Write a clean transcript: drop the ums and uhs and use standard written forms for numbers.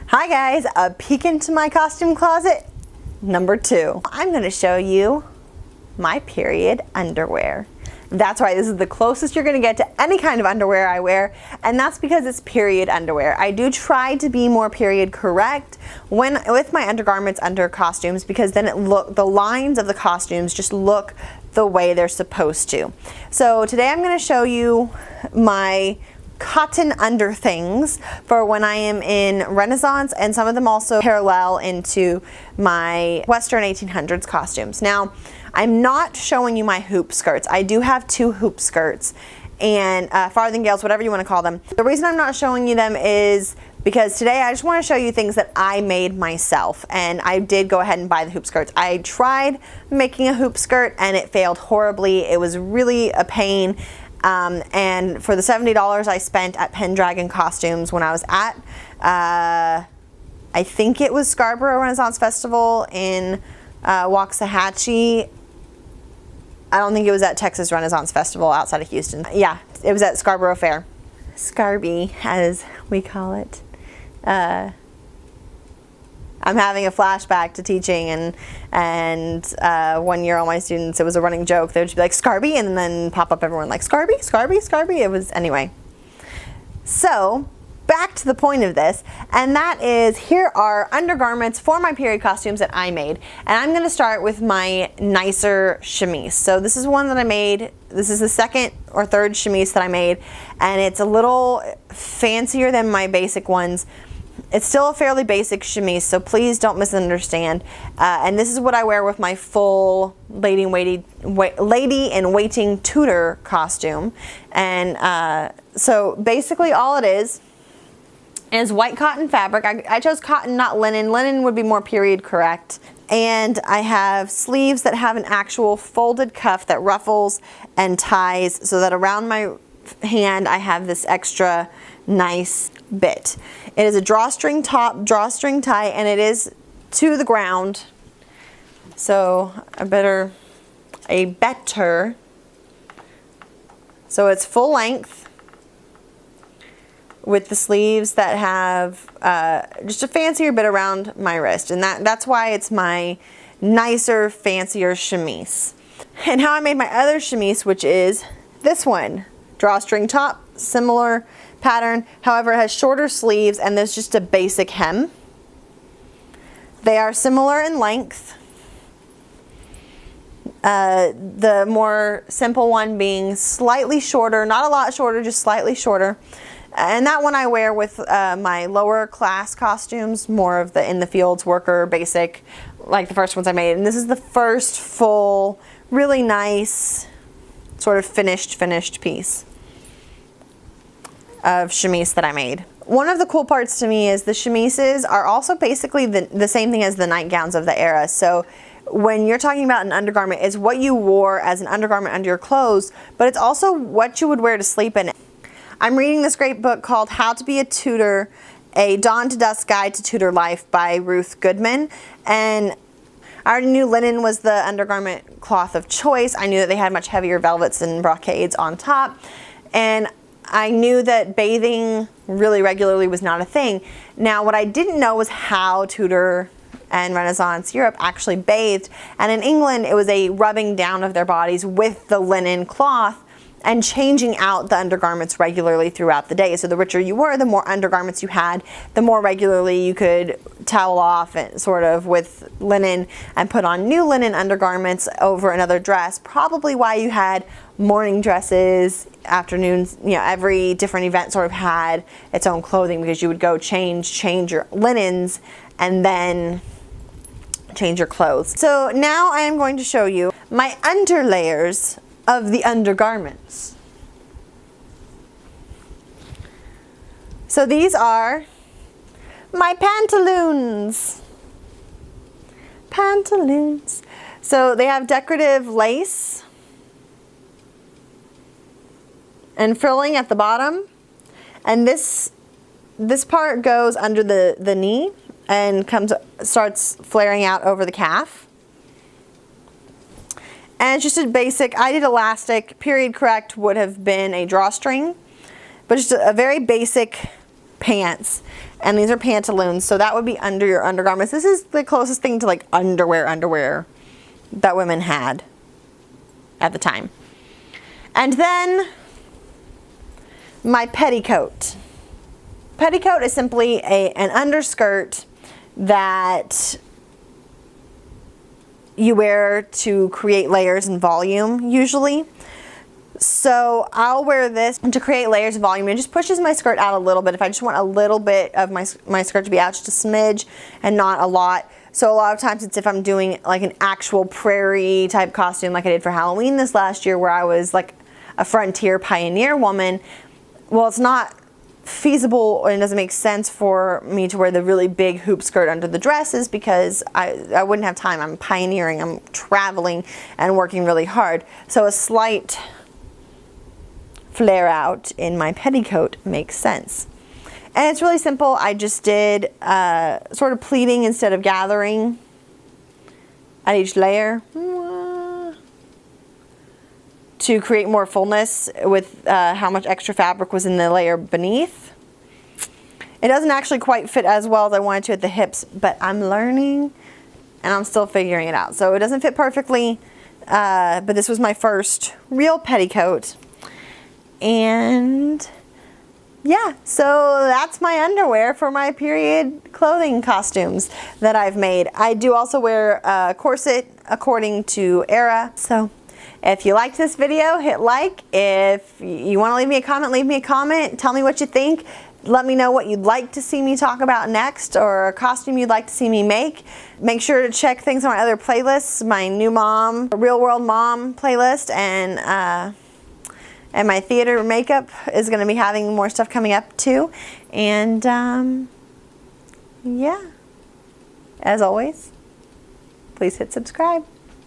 Hi guys, a peek into my costume closet number 2. I'm going to show you my period underwear. That's right, this is the closest you're going to get to any kind of underwear I wear, and that's because it's period underwear. I do try to be more period correct with my undergarments under costumes, because then the lines of the costumes just look the way they're supposed to. So today I'm going to show you my cotton under things for when I am in Renaissance, and some of them also parallel into my Western 1800s costumes. Now, I'm not showing you my hoop skirts. I do have 2 hoop skirts and farthingales, whatever you want to call them. The reason I'm not showing you them is because today I just want to show you things that I made myself, and I did go ahead and buy the hoop skirts. I tried making a hoop skirt and it failed horribly. It was really a pain. And for the $70 I spent at Pendragon Costumes when I was at, I think it was Scarborough Renaissance Festival in Waxahachie. I don't think it was at Texas Renaissance Festival outside of Houston. Yeah, it was at Scarborough Fair. Scarby, as we call it. I'm having a flashback to teaching, and 1 year all my students, it was a running joke. They would just be like, Scarby, and then pop up everyone like, Scarby, Scarby, Scarby. It was, anyway. So, back to the point of this, and that is, here are undergarments for my period costumes that I made. And I'm going to start with my nicer chemise. So this is one that I made. This is the second or third chemise that I made, and it's a little fancier than my basic ones. It's still a fairly basic chemise, so please don't misunderstand. And this is what I wear with my full lady in waiting tutor costume. And so basically all it is white cotton fabric. I chose cotton, not linen. Linen would be more period correct. And I have sleeves that have an actual folded cuff that ruffles and ties, so that around my hand I have this extra nice bit. It is a drawstring top, drawstring tie, and it is to the ground. So so it's full length with the sleeves that have just a fancier bit around my wrist, and that's why it's my nicer, fancier chemise. And how I made my other chemise, which is this one, drawstring top, similar pattern, however it has shorter sleeves and there's just a basic hem. They are similar in length. The more simple one being slightly shorter, not a lot shorter, just slightly shorter. And that one I wear with my lower class costumes, more of the in the fields worker basic, like the first ones I made. And this is the first full, really nice, sort of finished piece of chemise that I made. One of the cool parts to me is the chemises are also basically the same thing as the nightgowns of the era. So when you're talking about an undergarment, it's what you wore as an undergarment under your clothes, but it's also what you would wear to sleep in. I'm reading this great book called How to Be a Tutor, A Dawn to Dusk Guide to Tutor Life by Ruth Goodman. And I already knew linen was the undergarment cloth of choice. I knew that they had much heavier velvets and brocades on top. And I knew that bathing really regularly was not a thing. Now, what I didn't know was how Tudor and Renaissance Europe actually bathed. And in England, it was a rubbing down of their bodies with the linen cloth and changing out the undergarments regularly throughout the day. So the richer you were, the more undergarments you had, the more regularly you could towel off and sort of with linen and put on new linen undergarments over another dress. Probably why you had morning dresses, afternoons, you know, every different event sort of had its own clothing, because you would go change your linens and then change your clothes. So now I am going to show you my underlayers of the undergarments. So these are my pantaloons. Pantaloons. So they have decorative lace and frilling at the bottom, and this part goes under the knee and starts flaring out over the calf. And it's just a basic, I did elastic, period correct would have been a drawstring, but just a very basic pants. And these are pantaloons, so that would be under your undergarments. This is the closest thing to like underwear that women had at the time. And then my petticoat. Petticoat is simply an underskirt that you wear to create layers and volume usually. So I'll wear this to create layers of volume. It just pushes my skirt out a little bit if I just want a little bit of my skirt to be out, just a smidge and not a lot. So a lot of times it's if I'm doing like an actual prairie type costume like I did for Halloween this last year, where I was like a frontier pioneer woman. Well, it's not feasible and it doesn't make sense for me to wear the really big hoop skirt under the dresses because I wouldn't have time. I'm pioneering, I'm traveling and working really hard. So a slight flare out in my petticoat makes sense. And it's really simple. I just did sort of pleating instead of gathering at each layer to create more fullness with how much extra fabric was in the layer beneath. It doesn't actually quite fit as well as I wanted to at the hips, but I'm learning and I'm still figuring it out. So it doesn't fit perfectly, but this was my first real petticoat. And yeah, so that's my underwear for my period clothing costumes that I've made. I do also wear a corset according to era. So if you liked this video, hit like. If you want to leave me a comment. Tell me what you think. Let me know what you'd like to see me talk about next, or a costume you'd like to see me make. Make sure to check things on my other playlists, my new mom, real world mom playlist, and my theater makeup is going to be having more stuff coming up too. And yeah, as always, please hit subscribe.